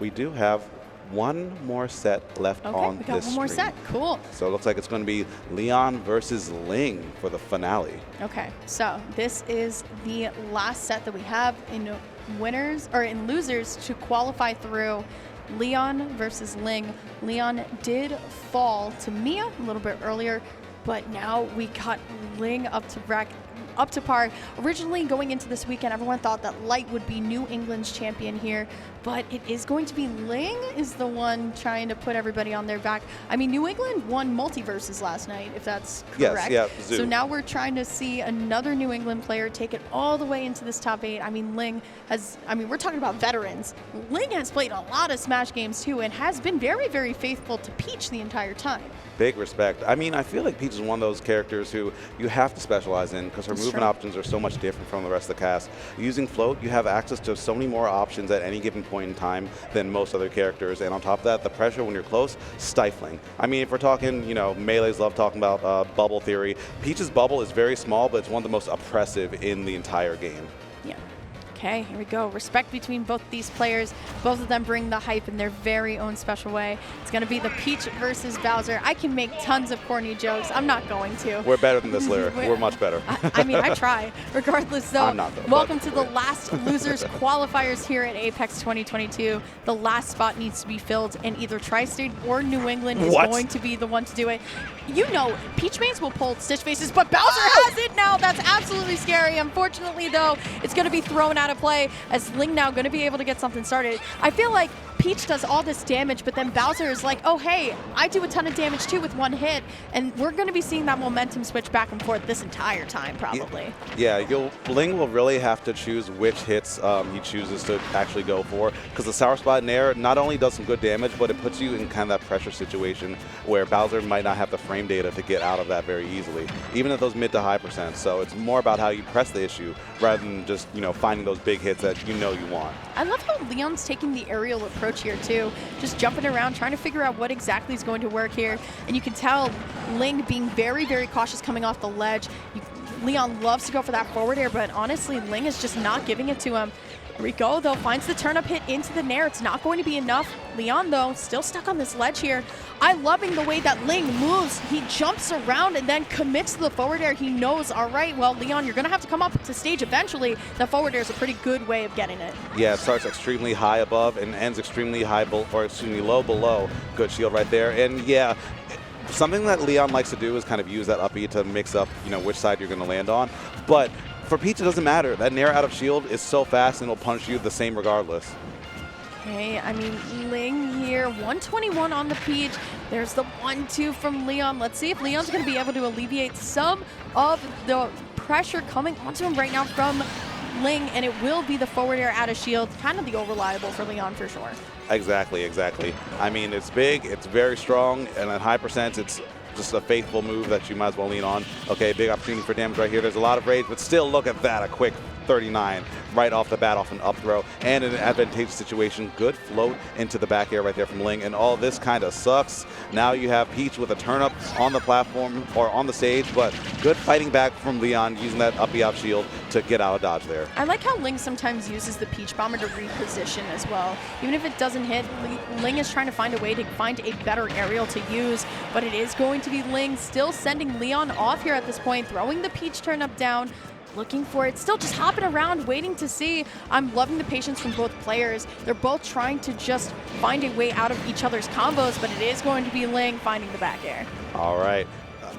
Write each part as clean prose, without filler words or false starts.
we do have one more set left on we got this one more screen. set. Cool. So it looks like it's going to be Leon versus Ling for the finale. Okay, so this is the last set that we have in winners or in losers to qualify through. Leon versus Ling. Leon did fall to Mia a little bit earlier, but now we got Ling up to par. Originally going into this weekend, everyone thought that Light would be New England's champion here, but it is going to be Ling is the one trying to put everybody on their back. I mean, New England won multiverses last night, if that's correct. Yes, yeah, Zoo. So now we're trying to see another New England player take it all the way into this top 8. I mean, Ling has, we're talking about veterans. Ling has played a lot of Smash games too and has been very, very faithful to Peach the entire time. Big respect. I mean, I feel like Peach is one of those characters who you have to specialize in because her movement options are so much different from the rest of the cast. Using Float, you have access to so many more options at any given point in time than most other characters. And on top of that, the pressure when you're close, stifling. I mean, if we're talking, Melee's love talking about bubble theory. Peach's bubble is very small, but it's one of the most oppressive in the entire game. Yeah. Okay, here we go. Respect between both these players. Both of them bring the hype in their very own special way. It's going to be the Peach versus Bowser. I can make tons of corny jokes. I'm not going to. We're better than this lyric. We're much better. I try. Regardless, though, I'm not, though, welcome to the last losers qualifiers here at Apex 2022. The last spot needs to be filled, and either Tri-State or New England is going to be the one to do it. Peach mains will pull Stitch Faces, but Bowser has it now. That's absolutely scary. Unfortunately, though, it's going to be thrown out of play as Ling now going to be able to get something started. I feel like Peach does all this damage, but then Bowser is like, oh, hey, I do a ton of damage too with one hit, and we're going to be seeing that momentum switch back and forth this entire time, probably. Yeah, Ling will really have to choose which hits he chooses to actually go for, because the Sour Spot in air not only does some good damage, but it puts you in kind of that pressure situation where Bowser might not have the frame data to get out of that very easily, even at those mid to high percents. So it's more about how you press the issue rather than just, finding those big hits that you want. I love how Leon's taking the aerial approach here too, just jumping around, trying to figure out what exactly is going to work here. And you can tell Ling being very, very cautious coming off the ledge. Leon loves to go for that forward air, but honestly, Ling is just not giving it to him. Here we go, though, finds the turn-up hit into the nair. It's not going to be enough. Leon, though, still stuck on this ledge here. I'm loving the way that Ling moves. He jumps around and then commits to the forward air. He knows, all right, well, Leon, you're going to have to come up to stage eventually. The forward air is a pretty good way of getting it. Yeah, it starts extremely high above and ends extremely low below. Good shield right there. And yeah, something that Leon likes to do is kind of use that up E to mix up, which side you're going to land on. But for Peach, it doesn't matter. That nair out of shield is so fast and it'll punish you the same regardless. Okay, Ling here, 121 on the Peach. There's the 1-2 from Leon. Let's see if Leon's going to be able to alleviate some of the pressure coming onto him right now from Ling, and it will be the forward air out of shield. Kind of the reliable for Leon for sure. Exactly. I mean, it's big, it's very strong, and at high percents, it's just a faithful move that you might as well lean on. Okay, big opportunity for damage right here. There's a lot of rage, but still look at that, a quick 39 right off the bat off an up throw, and in an advantageous situation, good float into the back air right there from Ling, and all this kind of sucks. Now you have Peach with a turn up on the platform or on the stage, but good fighting back from Leon using that up B out shield to get out of dodge there. I like how Ling sometimes uses the Peach Bomber to reposition as well. Even if it doesn't hit, Ling is trying to find a way to find a better aerial to use, but it is going to be Ling still sending Leon off here at this point, throwing the Peach turn up down, looking for it, still just hopping around, waiting to see. I'm loving the patience from both players. They're both trying to just find a way out of each other's combos, but it is going to be Ling finding the back air. All right.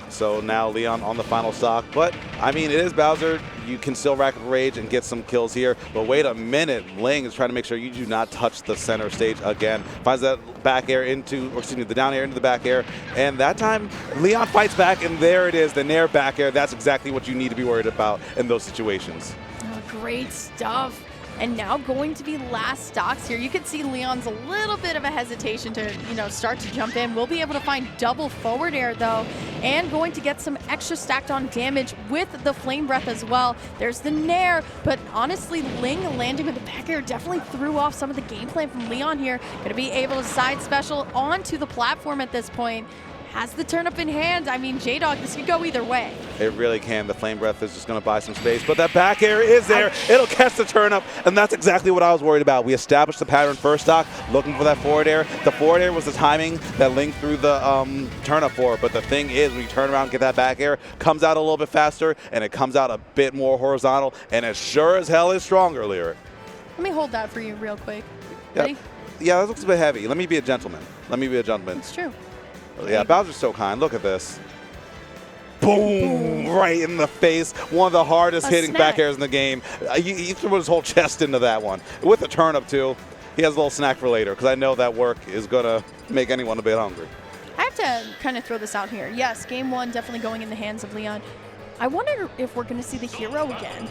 So now Leon on the final stock, but I mean, it is Bowser. You can still rack up rage and get some kills here, but wait a minute. Ling is trying to make sure you do not touch the center stage again. Finds that back air the down air into the back air, and that time Leon fights back, and there it is, the nair back air. That's exactly what you need to be worried about in those situations. Oh, great stuff. And now going to be last stocks here. You can see Leon's a little bit of a hesitation to, start to jump in. We'll be able to find double forward air, though, and going to get some extra stacked on damage with the Flame Breath as well. There's the Nair, but honestly, Ling landing with the back air definitely threw off some of the game plan from Leon here. Going to be able to side special onto the platform at this point. has the turnip in hand. I mean, J-Dog, this could go either way. It really can. The Flame Breath is just going to buy some space, but that back air is there. It'll catch the turnip, and that's exactly what I was worried about. We established the pattern first stock, looking for that forward air. The forward air was the timing that Ling threw the turnip for, but the thing is, when you turn around and get that back air, comes out a little bit faster, and it comes out a bit more horizontal, and it sure as hell is stronger, Lyric. Let me hold that for you real quick. Yeah, Ready? yeah, that looks a bit heavy. Let me be a gentleman. Let me be a gentleman. It's true. Yeah, Bowser's so kind. Look at this. Boom! Right in the face. One of the hardest hitting back airs in the game. He threw his whole chest into that one. With a turnip, too. He has a little snack for later, because I know that work is going to make anyone a bit hungry. I have to kind of throw this out here. Yes, game one definitely going in the hands of Leon. I wonder if we're going to see the hero again.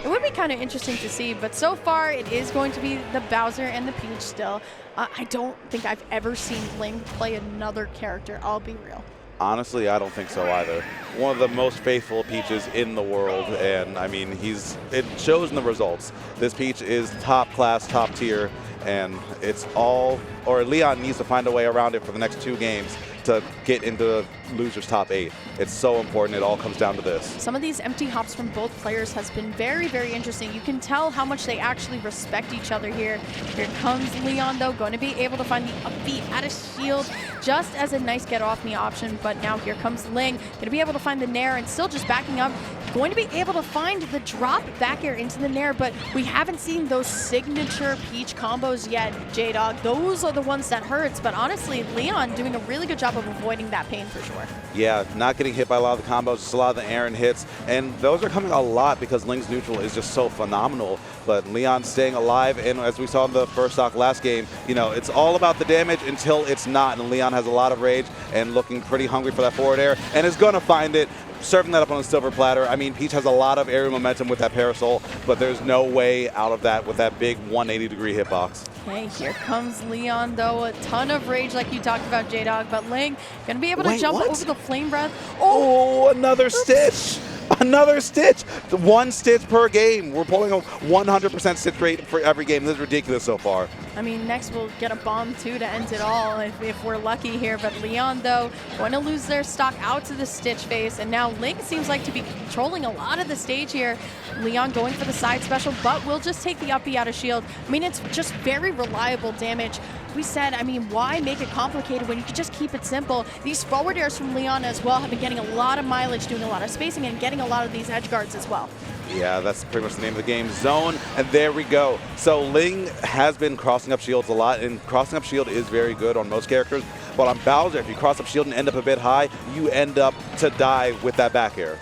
It would be kind of interesting to see, but so far it is going to be the Bowser and the Peach still. I don't think I've ever seen Ling play another character, I'll be real. Honestly, I don't think so either. One of the most faithful Peaches in the world, and I mean, it shows in the results. This Peach is top class, top tier, and it's all, or Leon needs to find a way around it for the next 2 games to get into losers top 8. It's so important. It all comes down to this. Some of these empty hops from both players has been very, very interesting. You can tell how much they actually respect each other here. Here comes Leon, though, going to be able to find the upbeat out of shield just as a nice get off me option. But now here comes Ling, going to be able to find the nair and still just backing up. Going to be able to find the drop back air into the nair, but we haven't seen those signature Peach combos yet, J-Dog. Those are the ones that hurts, but honestly, Leon doing a really good job of avoiding that pain for sure. Yeah, not getting hit by a lot of the combos, just a lot of the Aaron hits, and those are coming a lot because Ling's neutral is just so phenomenal. But Leon staying alive, and as we saw in the first stock last game, you know, it's all about the damage until it's not, and Leon has a lot of rage and looking pretty hungry for that forward air, and is going to find it. Serving that up on a silver platter. I mean, Peach has a lot of aerial momentum with that parasol, but there's no way out of that with that big 180-degree hitbox. Okay, here comes Leon, though. A ton of rage like you talked about, J-Dog, but Ling going to be able to jump over the Flame Breath. Oh, another stitch. Another stitch. 1 stitch per game. We're pulling a 100% stitch rate for every game. This is ridiculous so far. I mean, next we'll get a bomb, too, to end it all if we're lucky here. But Leon, though, going to lose their stock out to the stitch phase. And now Ling seems like to be controlling a lot of the stage here. Leon going for the side special, but will just take the uppie out of shield. I mean, it's just very reliable damage. We said, I mean, why make it complicated when you can just keep it simple? These forward airs from Leon as well have been getting a lot of mileage, doing a lot of spacing, and getting a lot of these edge guards as well. Yeah, that's pretty much the name of the game, zone, and there we go. So Ling has been crossing up shields a lot, and crossing up shield is very good on most characters, but on Bowser, if you cross up shield and end up a bit high, you end up to die with that back air.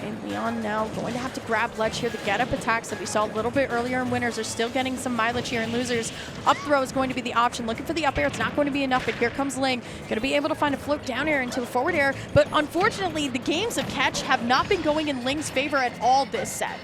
And Leon now going to have to grab ledge here. The get-up attacks that we saw a little bit earlier in winners are still getting some mileage here in losers. Up throw is going to be the option. Looking for the up air. It's not going to be enough, but here comes Ling. Going to be able to find a float down air into a forward air. But unfortunately, the games of catch have not been going in Ling's favor at all this set.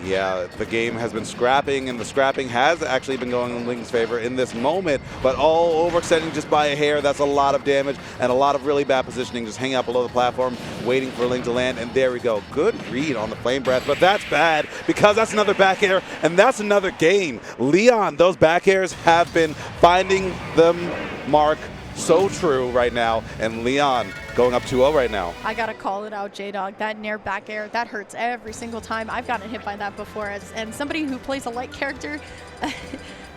Yeah, the game has been scrapping, and the scrapping has actually been going in Ling's favor in this moment, but all overextending just by a hair. That's a lot of damage and a lot of really bad positioning, just hanging out below the platform, waiting for Ling to land, and there we go. Good read on the Flame Breath, but that's bad because that's another back air, and that's another game. Leon, those back airs have been finding them mark so true right now, and Leon going up 2-0 right now. I gotta call it out, J-Dog. That nair back air, that hurts every single time. I've gotten hit by that before, and somebody who plays a light character,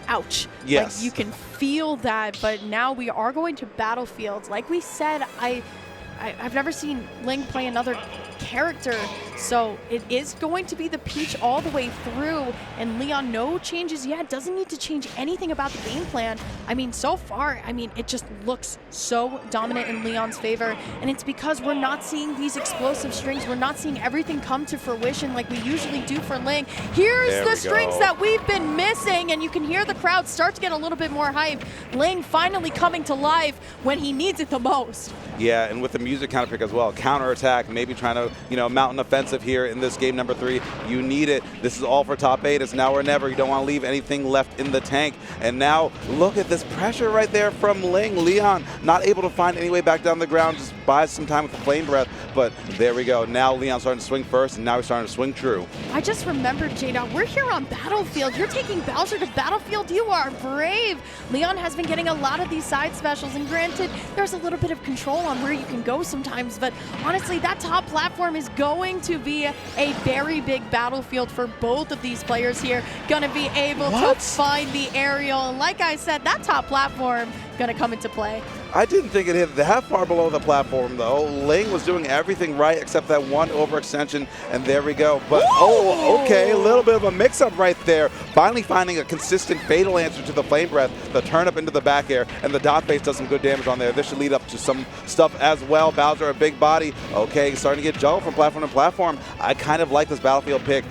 ouch. Yes. Like, you can feel that, but now we are going to battlefields. Like we said, I've never seen Ling play another character, so it is going to be the Peach all the way through, and Leon, no changes yet, doesn't need to change anything about the game plan. I mean, so far, I mean, it just looks so dominant in Leon's favor, and it's because we're not seeing these explosive strings, we're not seeing everything come to fruition like we usually do for Ling. Here's the strings that we've been missing, and you can hear the crowd start to get a little bit more hype. Ling finally coming to life when he needs it the most. Yeah, and with the music counter pick as well, counter attack, maybe trying to, you know, mount an offensive offensive here in this game number 3. You need it. This is all for top 8. It's now or never. You don't want to leave anything left in the tank. And now look at this pressure right there from Ling. Leon not able to find any way back down the ground, just buys some time with the flame breath. But there we go. Now Leon starting to swing first, and now he's starting to swing true. I just remembered, J-Dog, we're here on Battlefield. You're taking Bowser to Battlefield. You are brave. Leon has been getting a lot of these side specials, and granted, there's a little bit of control on where you can go sometimes, but honestly, that top platform is going to be a very big battlefield for both of these players here. Gonna be able to find the aerial, and like I said, that top platform gonna come into play. I didn't think it hit that far below the platform, though. Ling was doing everything right except that one overextension, and there we go. But, oh, okay, a little bit of a mix-up right there. Finally finding a consistent fatal answer to the flame breath, the turn up into the back air, and the dot base does some good damage on there. This should lead up to some stuff as well. Bowser, a big body. Okay, starting to get juggled from platform to platform. I kind of like this Battlefield pick.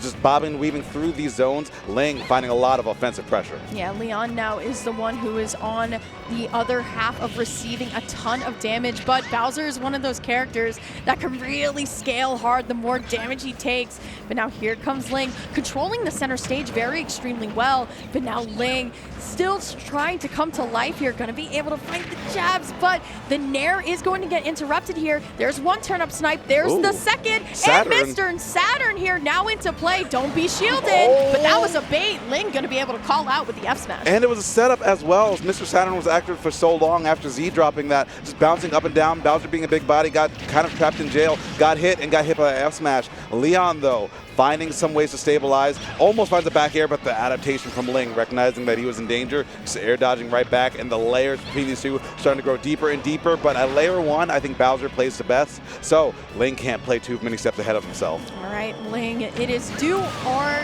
Just bobbing, weaving through these zones. Ling finding a lot of offensive pressure. Yeah, Leon now is the one who is on the other half of receiving a ton of damage, but Bowser is one of those characters that can really scale hard the more damage he takes. But now here comes Ling, controlling the center stage very extremely well, but now Ling still trying to come to life here, gonna be able to fight the jabs, but the Nair is going to get interrupted here. There's one turn-up snipe, there's the second, Saturn. and Mr. Saturn here now into play. Don't be shielded, but that was a bait. Ling gonna be able to call out with the F smash. And it was a setup as well, as Mr. Saturn was active for so long after Z dropping that, just bouncing up and down. Bowser being a big body, got kind of trapped in jail, got hit by an F smash. Leon, though, finding some ways to stabilize, almost finds a back air, but the adaptation from Ling, recognizing that he was in danger, just air dodging right back, and the layers between these two starting to grow deeper and deeper. But at layer 1, I think Bowser plays the best, so Ling can't play too many steps ahead of himself. All right, Ling, it is do or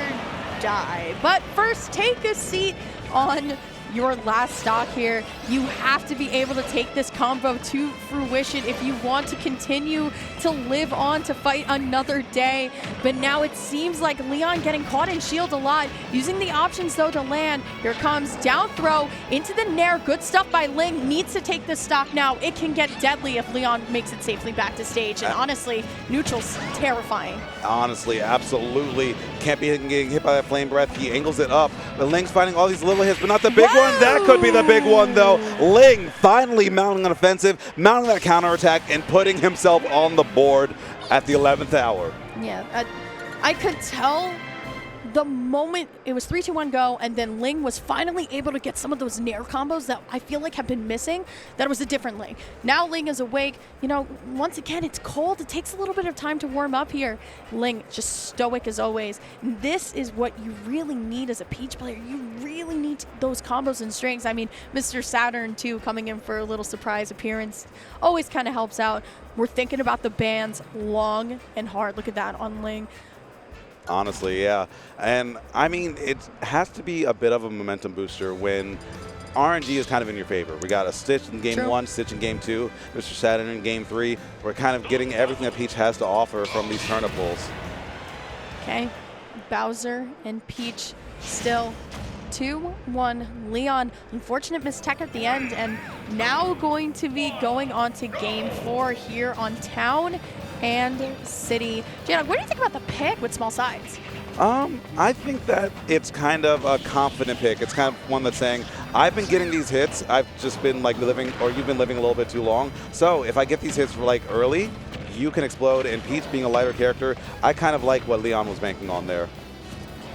die. But first, take a seat on your last stock here. You have to be able to take this combo to fruition if you want to continue to live on to fight another day. But now it seems like Leon getting caught in shield a lot, using the options though to land. Here comes down throw into the Nair. Good stuff by Ling. Needs to take this stock now. It can get deadly if Leon makes it safely back to stage. And honestly, neutral's terrifying. Honestly, absolutely. Can't be getting hit by that flame breath. He angles it up. But Ling's finding all these little hits, but not the big one. That could be the big one, though. Ling finally mounting an offensive, mounting that counterattack, and putting himself on the board at the 11th hour. Yeah, I could tell the moment it was 3, 2, 1 go, and then Ling was finally able to get some of those Nair combos that I feel like have been missing, that it was a different Ling. Now Ling is awake. You know, once again, it's cold. It takes a little bit of time to warm up here. Ling just stoic as always. This is what you really need as a Peach player. You really need those combos and strings. I mean, Mr. Saturn, too, coming in for a little surprise appearance always kind of helps out. We're thinking about the bans long and hard. Look at that on Ling. Honestly, yeah. And I mean, it has to be a bit of a momentum booster when RNG is kind of in your favor. We got a Stitch in game 1, Stitch in game 2, Mr. Saturn in game 3. We're kind of getting everything that Peach has to offer from these turnip pulls. Okay, Bowser and Peach still 2-1. Leon, unfortunate mistech at the end, and now going to be going on to game 4 here on Town and City. Jana, what do you think about the pick with small sides? I think that it's kind of a confident pick. It's kind of one that's saying, I've been getting these hits. I've just been like living, or you've been living a little bit too long. So if I get these hits like early, you can explode. And Peach being a lighter character, I kind of like what Leon was banking on there.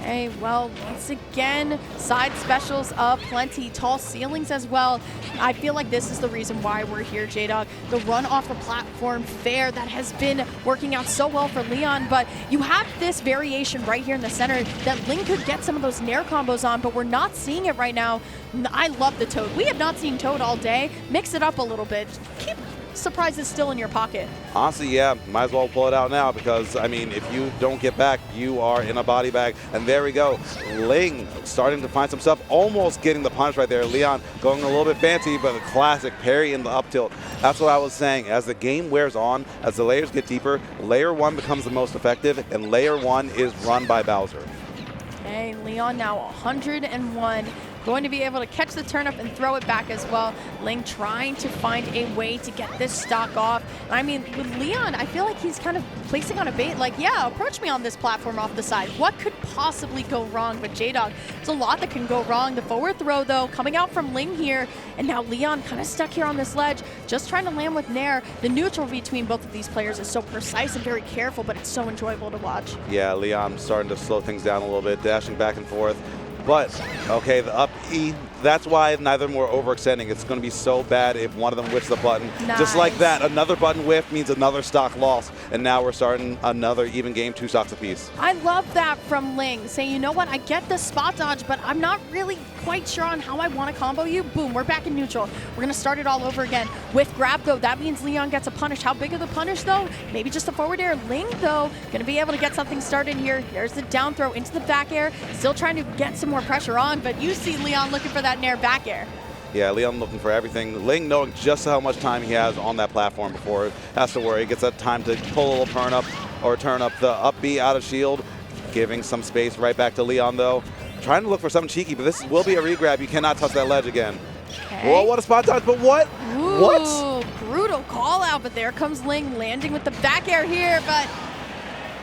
Okay, well, once again, side specials up plenty, tall ceilings as well. I feel like this is the reason why we're here, J-Dog. The run off the platform fair that has been working out so well for Leon, but you have this variation right here in the center that Ling could get some of those Nair combos on, but we're not seeing it right now. I love the Toad. We have not seen Toad all day. Mix it up a little bit. Keep surprises still in your pocket. Honestly, yeah, might as well pull it out now because, I mean, if you don't get back, you are in a body bag. And there we go. Ling starting to find some stuff, almost getting the punch right there. Leon going a little bit fancy, but a classic parry in the up tilt. That's what I was saying. As the game wears on, as the layers get deeper, layer 1 becomes the most effective, and layer 1 is run by Bowser. Okay, Leon now 101. going to be able to catch the turnip and throw it back as well. Ling trying to find a way to get this stock off. I mean, with Leon, I feel like he's kind of placing on a bait, like, yeah, approach me on this platform off the side. What could possibly go wrong? But J-Dog, there's a lot that can go wrong. The forward throw, though, coming out from Ling here, and now Leon kind of stuck here on this ledge, just trying to land with Nair. The neutral between both of these players is so precise and very careful, but it's so enjoyable to watch. Yeah, Leon starting to slow things down a little bit, dashing back and forth. But, okay, the up E, that's why neither of them were overextending. It's going to be so bad if one of them whiffs the button. Nice. Just like that, another button whiff means another stock loss. And now we're starting another even game, 2 stocks apiece. I love that from Ling, saying, you know what, I get the spot dodge, but I'm not really quite sure on how I want to combo you. Boom, we're back in neutral. We're going to start it all over again. With grab, though, that means Leon gets a punish. How big of the punish, though? Maybe just a forward air. Ling, though, going to be able to get something started here. There's the down throw into the back air. Still trying to get some more pressure on, but you see Leon looking for that Nair back air. Yeah, Leon looking for everything. Ling knowing just how much time he has on that platform before has to worry. He gets that time to pull a little turn up or turn up the up B out of shield, giving some space right back to Leon, though. Trying to look for something cheeky, but this will be a regrab. You cannot touch that ledge again. Okay. Whoa, what a spot dodge, but what? Ooh, What? Brutal call out, but there comes Ling landing with the back air here, but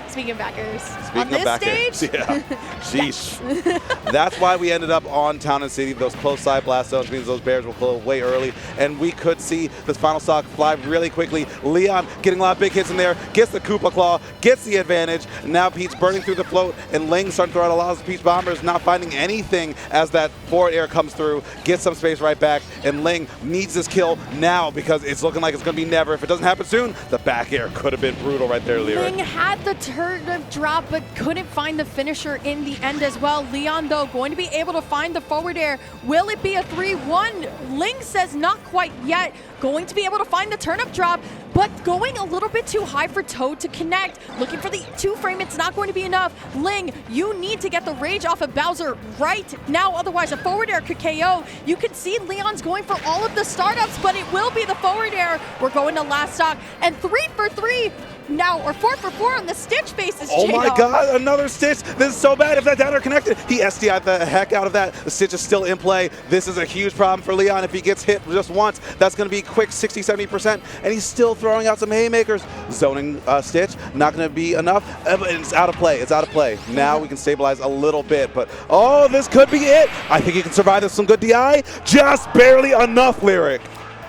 speaking of backers, on this stage, yeah. Sheesh. That's why we ended up on Town and City. Those close side blast zones means those bears will pull way early, and we could see this final stock fly really quickly. Leon getting a lot of big hits in there, gets the Koopa Claw, gets the advantage. Now Pete's burning through the float, and Ling starting to throw out a lot of Pete's bombers, not finding anything as that forward air comes through, gets some space right back, and Ling needs this kill now because it's looking like it's going to be never. If it doesn't happen soon, the back air could have been brutal right there, Lyric. Ling had the turnip drop, but couldn't find the finisher in the end as well. Leon, though, going to be able to find the forward air. Will it be a 3-1? Ling says not quite yet. Going to be able to find the turnip drop, but going a little bit too high for Toad to connect. Looking for the 2-frame, it's not going to be enough. Ling, you need to get the rage off of Bowser right now, otherwise a forward air could KO. You can see Leon's going for all of the startups, but it will be the forward air. We're going to last stock, and 3 for 3 now, or 4 for 4 on the Stitch bases. Oh my God, another Stitch. This is so bad. If that down air connected, he SDI'd the heck out of that. The Stitch is still in play. This is a huge problem for Leon. If he gets hit just once, that's going to be quick 60-70%, and he's still throwing out some haymakers. Zoning Stitch, not going to be enough. It's out of play. It's out of play. Now we can stabilize a little bit, but oh, this could be it. I think he can survive this. Some good DI. Just barely enough, Lyric.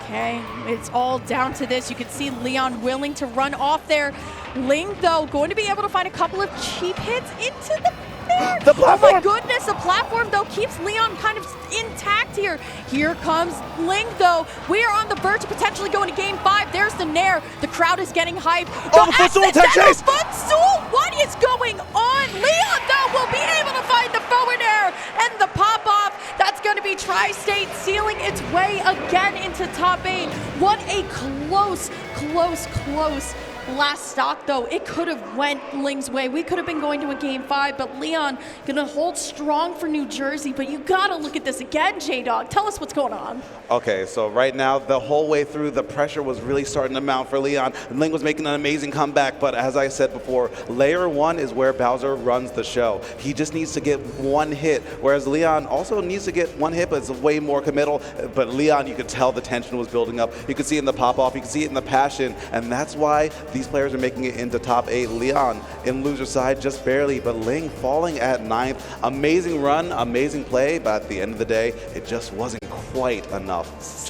Okay, it's all down to this. You can see Leon willing to run off there. Ling, though, going to be able to find a couple of cheap hits into the there. The platform. Oh my goodness, the platform, though, keeps Leon kind of intact here. Here comes Ling, though. We are on the verge of potentially going to game 5. There's the Nair. The crowd is getting hyped. Oh, the footstool attack chase. Footstool, what is going on? Leon, though, will be able to find the forward air and the pop-off. That's going to be Tri-State sealing its way again into top 8. What a close last stock, though. It could have went Ling's way. We could have been going to a game 5, but Leon gonna hold strong for New Jersey. But you gotta look at this again, J-Dog. Tell us what's going on. Okay, so right now, the whole way through, the pressure was really starting to mount for Leon. And Ling was making an amazing comeback, but as I said before, layer 1 is where Bowser runs the show. He just needs to get one hit, whereas Leon also needs to get one hit, but it's way more committal. But Leon, you could tell the tension was building up. You could see it in the pop-off, you could see it in the passion, and that's why these players are making it into top 8. Leon in loser side just barely, but Ling falling at 9th. Amazing run, amazing play, but at the end of the day, it just wasn't quite enough.